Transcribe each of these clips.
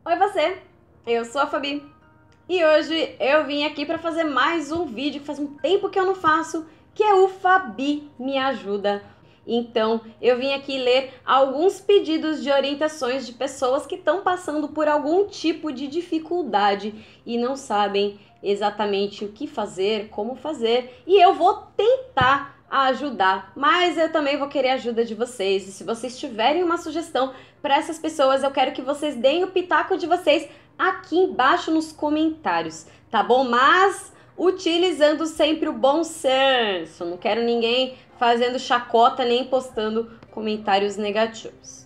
Oi você, eu sou a Fabi e hoje eu vim aqui para fazer mais um vídeo que faz um tempo que eu não faço, que é o Fabi Me Ajuda. Então eu vim aqui ler alguns pedidos de orientações de pessoas que estão passando por algum tipo de dificuldade e não sabem exatamente o que fazer, como fazer, e eu vou tentar ajudar, mas eu também vou querer a ajuda de vocês. E se vocês tiverem uma sugestão para essas pessoas, eu quero que vocês deem o pitaco de vocês aqui embaixo nos comentários, tá bom? Mas utilizando sempre o bom senso. Não quero ninguém fazendo chacota nem postando comentários negativos.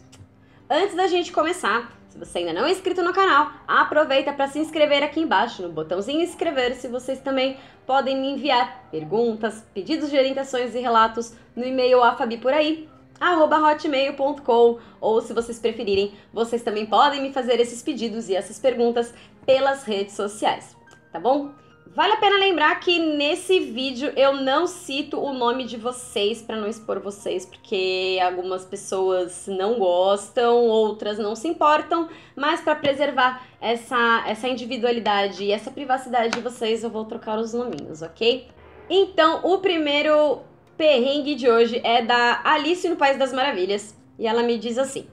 Antes da gente começar, se você ainda não é inscrito no canal, aproveita para se inscrever aqui embaixo no botãozinho inscrever-se. Vocês também podem me enviar perguntas, pedidos de orientações e relatos no e-mail afabipораí@hotmail.com, ou se vocês preferirem, vocês também podem me fazer esses pedidos e essas perguntas pelas redes sociais, tá bom? Vale a pena lembrar que nesse vídeo eu não cito o nome de vocês para não expor vocês, porque algumas pessoas não gostam, outras não se importam, mas para preservar essa individualidade e essa privacidade de vocês, eu vou trocar os nominhos, ok? Então, o primeiro perrengue de hoje é da Alice no País das Maravilhas, e ela me diz assim: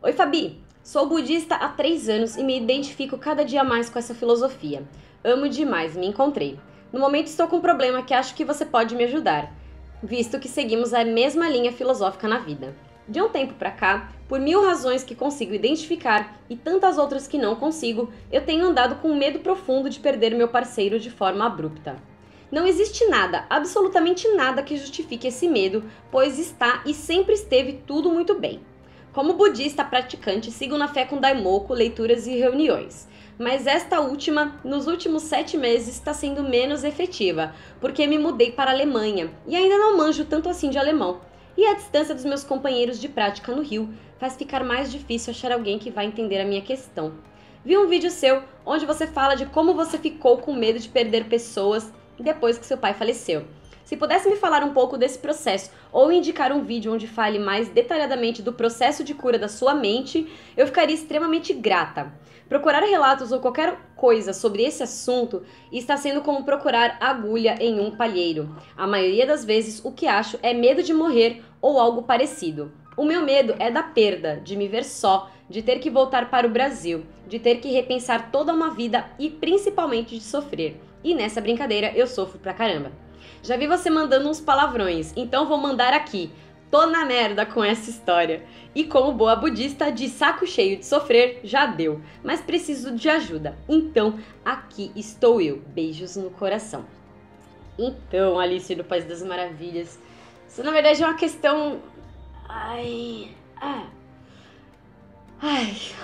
Oi Fabi, sou budista há 3 anos e me identifico cada dia mais com essa filosofia. Amo demais, me encontrei. No momento estou com um problema que acho que você pode me ajudar, visto que seguimos a mesma linha filosófica na vida. De um tempo pra cá, por 1000 razões que consigo identificar e tantas outras que não consigo, eu tenho andado com um medo profundo de perder meu parceiro de forma abrupta. Não existe nada, absolutamente nada que justifique esse medo, pois está e sempre esteve tudo muito bem. Como budista praticante, sigo na fé com Daimoku, leituras e reuniões. Mas esta última, nos últimos 7 meses, está sendo menos efetiva, porque me mudei para a Alemanha e ainda não manjo tanto assim de alemão. E a distância dos meus companheiros de prática no Rio faz ficar mais difícil achar alguém que vai entender a minha questão. Vi um vídeo seu onde você fala de como você ficou com medo de perder pessoas depois que seu pai faleceu. Se pudesse me falar um pouco desse processo ou indicar um vídeo onde fale mais detalhadamente do processo de cura da sua mente, eu ficaria extremamente grata. Procurar relatos ou qualquer coisa sobre esse assunto está sendo como procurar agulha em um palheiro. A maioria das vezes o que acho é medo de morrer ou algo parecido. O meu medo é da perda, de me ver só, de ter que voltar para o Brasil, de ter que repensar toda uma vida e principalmente de sofrer. E nessa brincadeira eu sofro pra caramba. Já vi você mandando uns palavrões, então vou mandar aqui. Tô na merda com essa história. E como boa budista, de saco cheio de sofrer, já deu. Mas preciso de ajuda. Então, aqui estou eu. Beijos no coração. Então, Alice no País das Maravilhas. Isso na verdade é uma questão...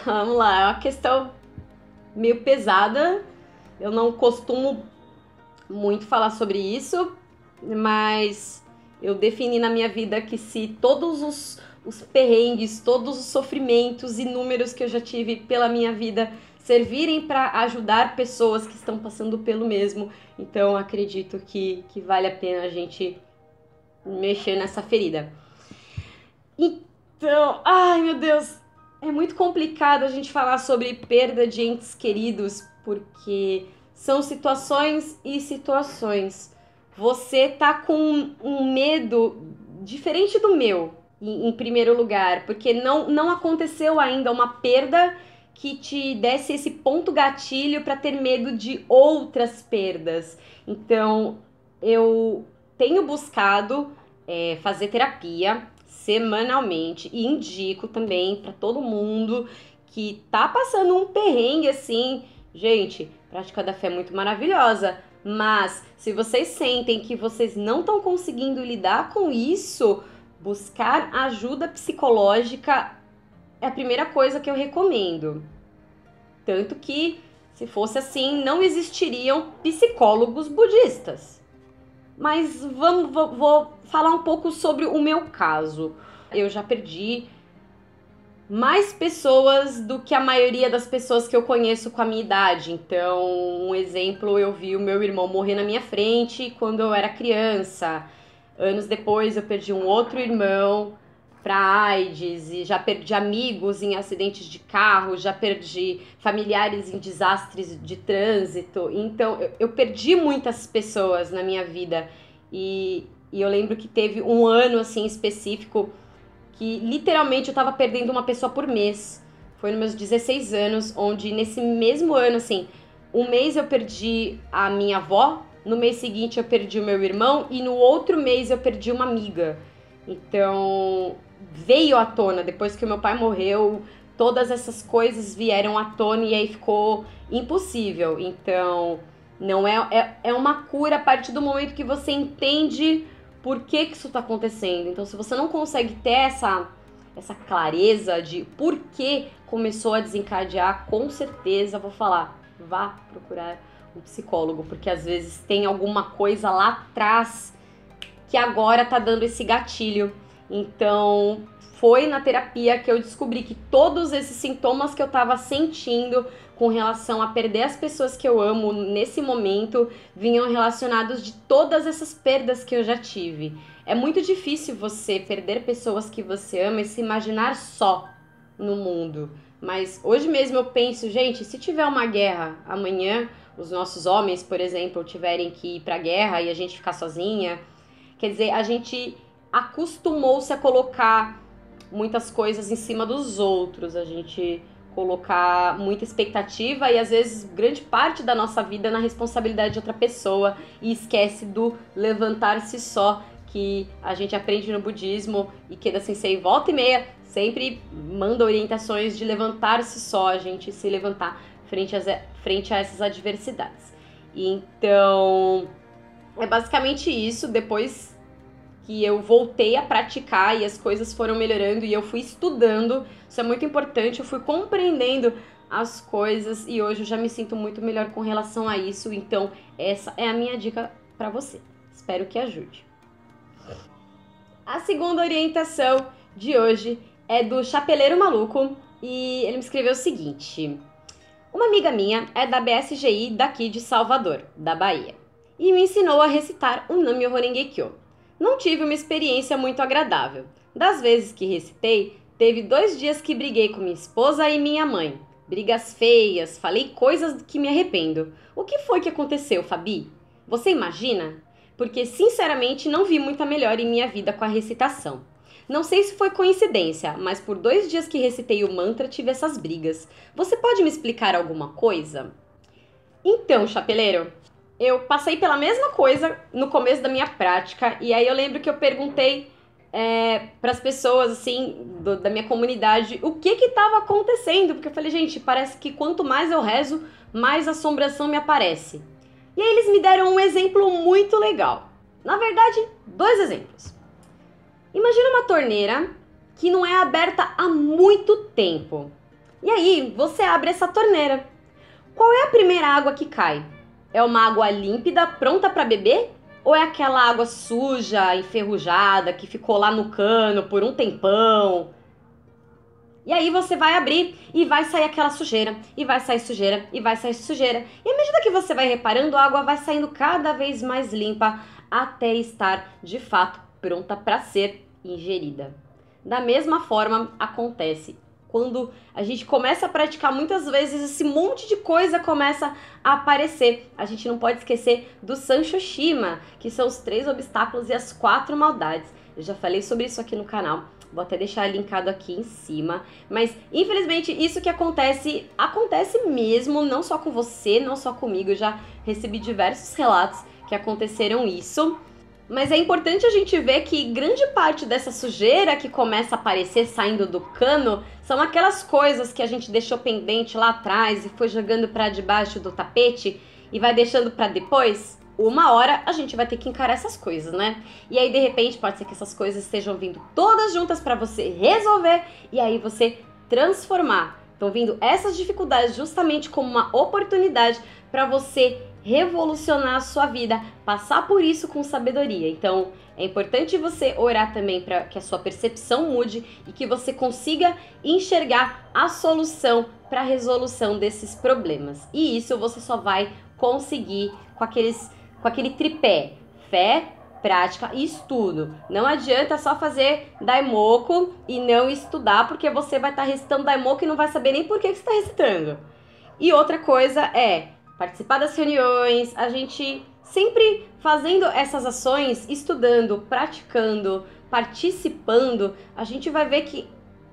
Vamos lá. É uma questão meio pesada. Eu não costumo muito falar sobre isso, mas eu defini na minha vida que se todos os perrengues, todos os sofrimentos inúmeros que eu já tive pela minha vida servirem para ajudar pessoas que estão passando pelo mesmo, então acredito que vale a pena a gente mexer nessa ferida. Então, ai meu Deus, é muito complicado a gente falar sobre perda de entes queridos, porque são situações e situações. Você tá com um medo diferente do meu, em primeiro lugar, porque não aconteceu ainda uma perda que te desse esse ponto gatilho para ter medo de outras perdas. Então, eu tenho buscado fazer terapia semanalmente e indico também para todo mundo que tá passando um perrengue assim. Gente, prática da fé é muito maravilhosa, mas se vocês sentem que vocês não estão conseguindo lidar com isso, buscar ajuda psicológica é a primeira coisa que eu recomendo. Tanto que, se fosse assim, não existiriam psicólogos budistas. Mas vou falar um pouco sobre o meu caso. Eu já perdi mais pessoas do que a maioria das pessoas que eu conheço com a minha idade. Então, um exemplo, eu vi o meu irmão morrer na minha frente quando eu era criança. Anos depois, eu perdi um outro irmão para AIDS, e já perdi amigos em acidentes de carro, já perdi familiares em desastres de trânsito. Então, eu perdi muitas pessoas na minha vida. E eu lembro que teve um ano, assim, específico, que literalmente eu tava perdendo uma pessoa por mês. Foi nos meus 16 anos, onde nesse mesmo ano, assim, um mês eu perdi a minha avó, no mês seguinte eu perdi o meu irmão e no outro mês eu perdi uma amiga. Então, veio à tona, depois que o meu pai morreu, todas essas coisas vieram à tona e aí ficou impossível. Então, não é uma cura a partir do momento que você entende por que isso está acontecendo. Então, se você não consegue ter essa clareza de por que começou a desencadear, com certeza vou falar, vá procurar um psicólogo, porque às vezes tem alguma coisa lá atrás que agora tá dando esse gatilho. Então, foi na terapia que eu descobri que todos esses sintomas que eu tava sentindo com relação a perder as pessoas que eu amo nesse momento vinham relacionados de todas essas perdas que eu já tive. É muito difícil você perder pessoas que você ama e se imaginar só no mundo. Mas hoje mesmo eu penso, gente, se tiver uma guerra amanhã, os nossos homens, por exemplo, tiverem que ir pra guerra e a gente ficar sozinha, quer dizer, a gente acostumou-se a colocar muitas coisas em cima dos outros, a gente colocar muita expectativa e às vezes grande parte da nossa vida na responsabilidade de outra pessoa e esquece do levantar-se só, que a gente aprende no budismo e Ikeda Sensei volta e meia sempre manda orientações de levantar-se só, a gente se levantar frente a essas adversidades. Então, é basicamente isso. Depois que eu voltei a praticar e as coisas foram melhorando e eu fui estudando, isso é muito importante, eu fui compreendendo as coisas e hoje eu já me sinto muito melhor com relação a isso. Então, essa é a minha dica para você. Espero que ajude. A segunda orientação de hoje é do Chapeleiro Maluco e ele me escreveu o seguinte: uma amiga minha é da BSGI daqui de Salvador, da Bahia, e me ensinou a recitar o Nam-myoho Renge-kyo. Não tive uma experiência muito agradável. Das vezes que recitei, teve 2 dias que briguei com minha esposa e minha mãe. Brigas feias, falei coisas que me arrependo. O que foi que aconteceu, Fabi? Você imagina? Porque, sinceramente, não vi muita melhora em minha vida com a recitação. Não sei se foi coincidência, mas por 2 dias que recitei o mantra tive essas brigas. Você pode me explicar alguma coisa? Então, chapeleiro, eu passei pela mesma coisa no começo da minha prática e aí eu lembro que eu perguntei para as pessoas assim da minha comunidade o que estava acontecendo, porque eu falei, gente, parece que quanto mais eu rezo, mais assombração me aparece. E aí eles me deram um exemplo muito legal. Na verdade, 2 exemplos. Imagina uma torneira que não é aberta há muito tempo. E aí você abre essa torneira. Qual é a primeira água que cai? É uma água límpida, pronta para beber? Ou é aquela água suja, enferrujada, que ficou lá no cano por um tempão? E aí você vai abrir e vai sair aquela sujeira, e vai sair sujeira, e vai sair sujeira. E à medida que você vai reparando, a água vai saindo cada vez mais limpa até estar, de fato, pronta para ser ingerida. Da mesma forma, acontece quando a gente começa a praticar, muitas vezes esse monte de coisa começa a aparecer. A gente não pode esquecer do Sanshōshima, que são os 3 obstáculos e as 4 maldades. Eu já falei sobre isso aqui no canal, vou até deixar linkado aqui em cima. Mas, infelizmente, isso que acontece mesmo, não só com você, não só comigo. Eu já recebi diversos relatos que aconteceram isso. Mas é importante a gente ver que grande parte dessa sujeira que começa a aparecer saindo do cano são aquelas coisas que a gente deixou pendente lá atrás e foi jogando para debaixo do tapete e vai deixando para depois. Uma hora a gente vai ter que encarar essas coisas, né? E aí, de repente, pode ser que essas coisas estejam vindo todas juntas para você resolver e aí você transformar. Estão vindo essas dificuldades justamente como uma oportunidade para você revolucionar a sua vida, passar por isso com sabedoria. Então, é importante você orar também para que a sua percepção mude e que você consiga enxergar a solução para a resolução desses problemas. E isso você só vai conseguir com aquele tripé: fé, prática e estudo. Não adianta só fazer Daimoku e não estudar, porque você vai estar recitando Daimoku e não vai saber nem por que você está recitando. E outra coisa é participar das reuniões, a gente sempre fazendo essas ações, estudando, praticando, participando, a gente vai ver que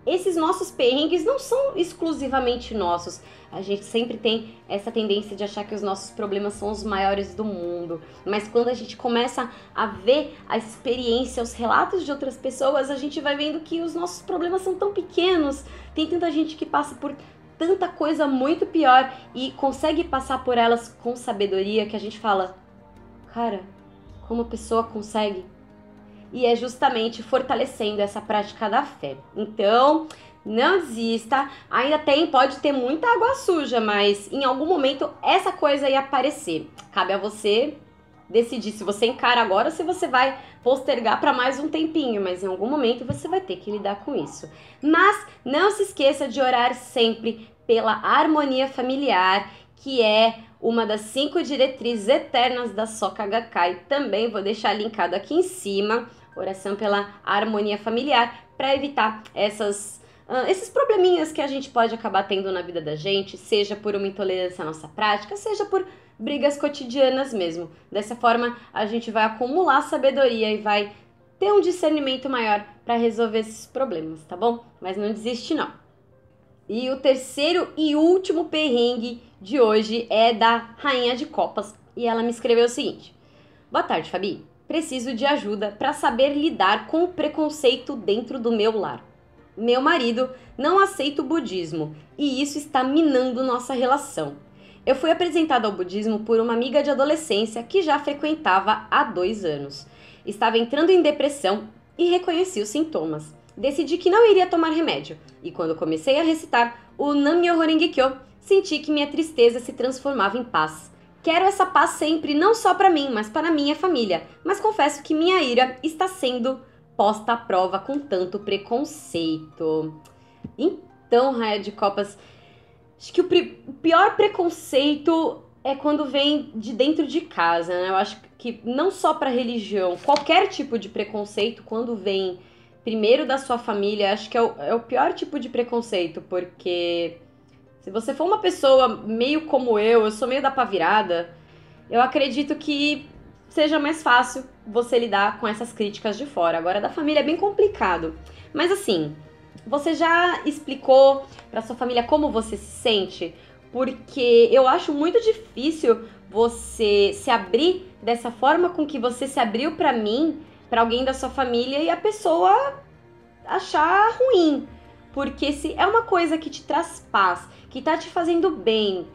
esses nossos perrengues não são exclusivamente nossos. A gente sempre tem essa tendência de achar que os nossos problemas são os maiores do mundo. Mas quando a gente começa a ver a experiência, os relatos de outras pessoas, a gente vai vendo que os nossos problemas são tão pequenos. Tem tanta gente que passa por tanta coisa muito pior e consegue passar por elas com sabedoria que a gente fala, cara, como a pessoa consegue? E é justamente fortalecendo essa prática da fé. Então, não desista. Ainda pode ter muita água suja, mas em algum momento essa coisa ia aparecer. Cabe a você decidir se você encara agora ou se você vai postergar para mais um tempinho, mas em algum momento você vai ter que lidar com isso. Mas não se esqueça de orar sempre pela harmonia familiar, que é uma das 5 diretrizes eternas da Soka Gakkai. Também vou deixar linkado aqui em cima. Oração pela harmonia familiar, para evitar esses probleminhas que a gente pode acabar tendo na vida da gente, seja por uma intolerância à nossa prática, seja por brigas cotidianas mesmo. Dessa forma, a gente vai acumular sabedoria e vai ter um discernimento maior para resolver esses problemas, tá bom? Mas não desiste não. E o terceiro e último perrengue de hoje é da Rainha de Copas, e ela me escreveu o seguinte: boa tarde, Fabi. Preciso de ajuda para saber lidar com o preconceito dentro do meu lar. Meu marido não aceita o budismo e isso está minando nossa relação. Eu fui apresentada ao budismo por uma amiga de adolescência que já frequentava há 2 anos. Estava entrando em depressão e reconheci os sintomas. Decidi que não iria tomar remédio e quando comecei a recitar o Nam-myoho Renge-kyo, senti que minha tristeza se transformava em paz. Quero essa paz sempre, não só para mim, mas para minha família. Mas confesso que minha ira está sendo posta à prova com tanto preconceito. Então, Rainha de Copas, acho que o pior preconceito é quando vem de dentro de casa, né? Eu acho que não só para religião, qualquer tipo de preconceito, quando vem primeiro da sua família, acho que é o pior tipo de preconceito, porque se você for uma pessoa meio como eu sou meio da pá virada, eu acredito que seja mais fácil você lidar com essas críticas de fora. Agora, da família é bem complicado. Mas assim, você já explicou pra sua família como você se sente? Porque eu acho muito difícil você se abrir dessa forma com que você se abriu pra mim, pra alguém da sua família, e a pessoa achar ruim. Porque se é uma coisa que te traz paz, que tá te fazendo bem,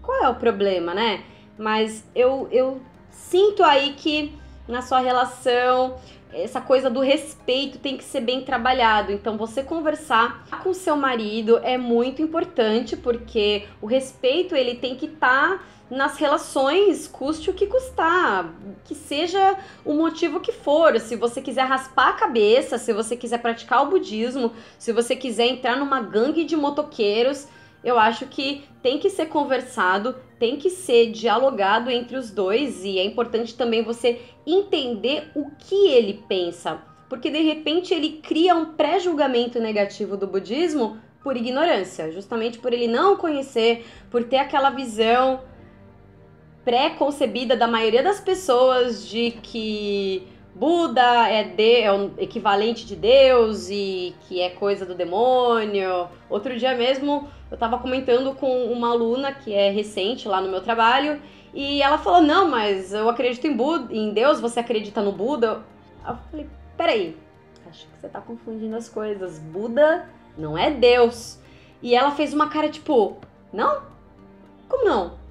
qual é o problema, né? Mas eu sinto aí que na sua relação essa coisa do respeito tem que ser bem trabalhado. Então você conversar com seu marido é muito importante, porque o respeito ele tem que estar nas relações, custe o que custar, que seja o motivo que for. Se você quiser raspar a cabeça, se você quiser praticar o budismo, se você quiser entrar numa gangue de motoqueiros, eu acho que tem que ser conversado, tem que ser dialogado entre os dois, e é importante também você entender o que ele pensa, porque de repente ele cria um pré-julgamento negativo do budismo por ignorância, justamente por ele não conhecer, por ter aquela visão pré-concebida da maioria das pessoas de que Buda é o equivalente de Deus e que é coisa do demônio. Outro dia mesmo eu tava comentando com uma aluna que é recente lá no meu trabalho e ela falou, não, mas eu acredito em Deus, você acredita no Buda? Eu falei, peraí, acho que você tá confundindo as coisas. Buda não é Deus. E ela fez uma cara tipo, não? Como não?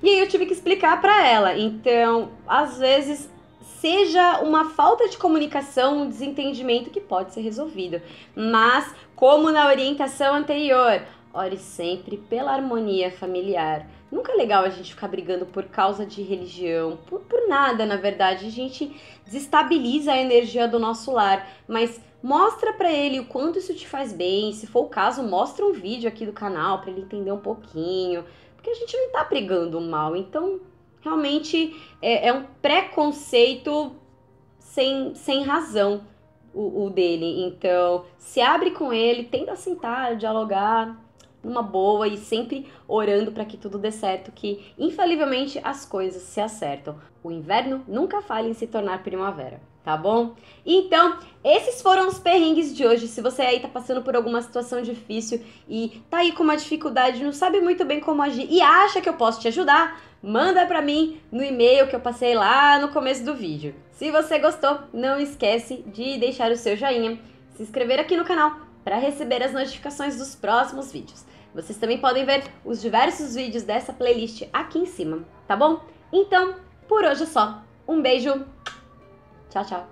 E aí eu tive que explicar pra ela. Então, às vezes, seja uma falta de comunicação, um desentendimento que pode ser resolvido. Mas, como na orientação anterior, ore sempre pela harmonia familiar. Nunca é legal a gente ficar brigando por causa de religião, por nada, na verdade. A gente desestabiliza a energia do nosso lar, mas mostra pra ele o quanto isso te faz bem. Se for o caso, mostra um vídeo aqui do canal pra ele entender um pouquinho. Porque a gente não tá pregando o mal, então realmente é um preconceito sem razão o dele. Então, se abre com ele, tenta sentar, dialogar numa boa e sempre orando para que tudo dê certo, que infalivelmente as coisas se acertam. O inverno nunca falha em se tornar primavera, tá bom? Então, esses foram os perrengues de hoje. Se você aí tá passando por alguma situação difícil e tá aí com uma dificuldade, não sabe muito bem como agir e acha que eu posso te ajudar, manda pra mim no e-mail que eu passei lá no começo do vídeo. Se você gostou, não esquece de deixar o seu joinha, se inscrever aqui no canal para receber as notificações dos próximos vídeos. Vocês também podem ver os diversos vídeos dessa playlist aqui em cima, tá bom? Então, por hoje é só. Um beijo, tchau, tchau!